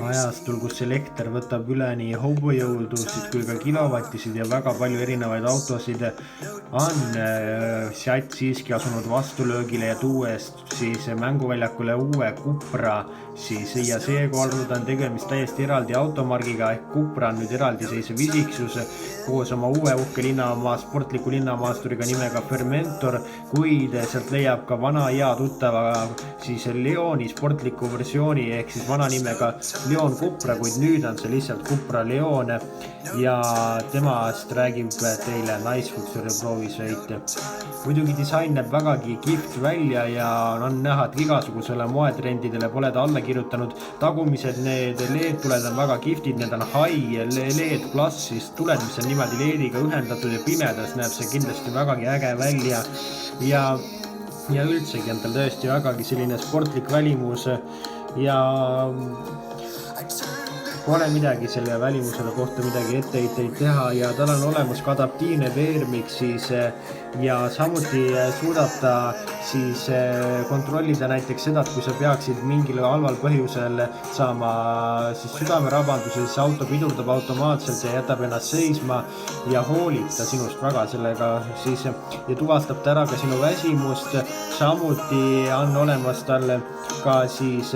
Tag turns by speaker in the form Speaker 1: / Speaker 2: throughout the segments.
Speaker 1: ajastul, kus elekter võtab üle nii hobujõudusid kui ka kilovatisid ja väga palju erinevaid autosid, on Seat siiski asunud vastulöögile ja tuues siis mänguväljakule uue Cupra, ja seekord on tegemist täiesti eraldi automargiga, ehk Cupra on nüüd eraldiseisev isiksus koos oma uue uhke sportliku linnamaasturiga nimega Fermentor, kuid sealt leiab ka vana hea tuttava siis Leoni sportliku versiooni ehk siis vana nimega Leon Cupra, kuid nüüd on see lihtsalt Cupra Leon ja temast räägib teile naisfuksuri proovisõit. Muidugi disain näeb vägagi kihvt välja ja on näha, et igasugusele moetrendidele pole ta alla kirjutanud. Tagumised need LED-tuled on väga kihvtid, need on high LED plus siis tuled, mis on niimoodi LED-iga ühendatud ja pimedas näeb see kindlasti vägagi äge välja ja üldsegi on tal tõesti vägagi selline sportlik välimus ja pole midagi selle välimusele kohta midagi etteheiteid teha ja tal on olemas ka adaptiivne veermik siis ja samuti suudab ta siis kontrollida näiteks seda, et kui sa peaksid mingil halval põhjusel saama siis südamerabanduse, siis auto pidurdab automaatselt ja jätab ennast seisma ja hoolib ta sinust väga sellega siis ja tuvastab ta ära ka sinu väsimust. Samuti on olemas tal ka siis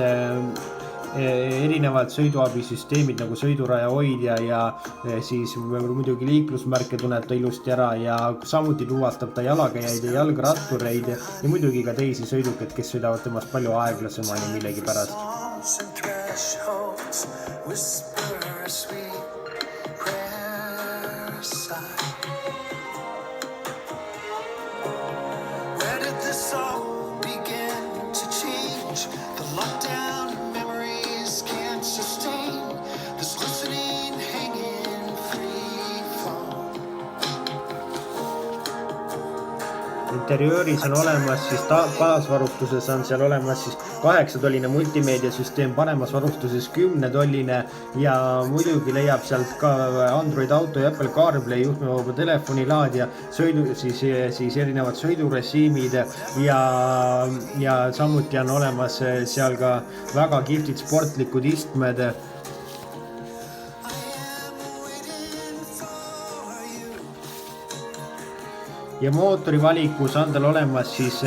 Speaker 1: erinevad sõiduabisüsteemid nagu sõiduraja hoidja ja siis muidugi liiklusmärke tunneb ta ilusti ära ja samuti tuvastab ta jalakäijaid ja jalgrattureid ja muidugi ka teisi sõidukeid, kes sõidavad temast palju aeglasemani millegipärast. Interiööris on olemas siis baasvarustuses on seal olemas siis 8-tolline multimeediasüsteem, paremas varustuses 10-tolline ja muidugi leiab sealt ka Android Auto ja Apple CarPlay juhtmevaba telefonilaadija, siis erinevad sõidurežiimid ja samuti on olemas seal ka väga kihvtid sportlikud istmed. Ja mootori valikus on tal olemas siis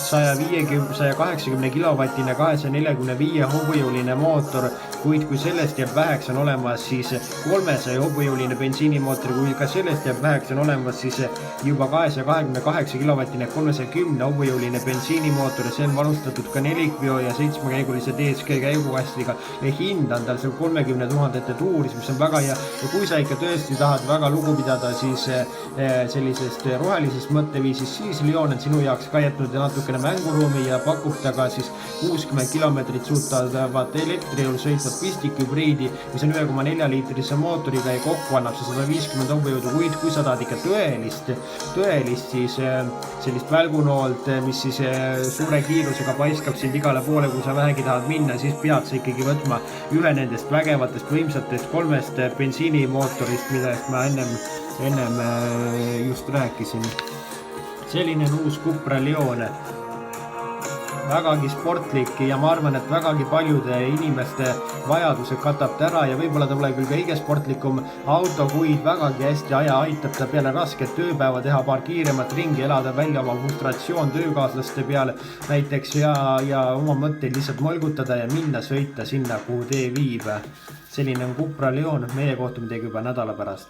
Speaker 1: 180 kilovatine 245 hobujõuline mootor, kuid kui sellest jääb väheks, on olemas siis 300 hobujõuline bensiinimootor, kui ka sellest jääb väheks, on olemas siis juba 228 kilovatine 310 hobujõuline bensiinimootor ja see on varustatud ka 4-veo ja 7-käigulise DSG käigukastiga ja hind on tal seal 30 000 tuuris, mis on väga hea ja kui sa ikka tõesti tahad väga lugu pidada siis sellisest rohelisest mõtteviisist, siis Leon on sinu jaoks ka jätnud natukene mänguruumi ja pakub ta ka siis 60 kilomeetrit suutavat elektrijõul sõitvat pistikhübriidi, mis on 1,4 liitrise mootoriga ja kokku annab see 150 hobujõudu, kuid kui sa tahad ikka tõelist siis sellist välgunoolt, mis siis suure kiirusega paiskab sind igale poole, kui sa vähegi tahad minna, siis pead sa ikkagi võtma ühe nendest vägevatest võimsatest 3 bensiinimootorist, millest ma ennem just rääkisin. Selline on uus Cupra Leon, vägagi sportlik ja ma arvan, et vägagi paljude inimeste vajaduse katab ta ära ja võib-olla ta pole küll kõige sportlikum auto, kuid vägagi hästi aitab ta peale rasket tööpäeva teha paar kiiremat ringi, elada välja oma frustratsioon töökaaslaste peale näiteks ja oma mõtteid lihtsalt molgutada ja minna sõita sinna, kuhu tee viib. Selline on Cupra Leon, meie kohtume teiega juba nädala pärast.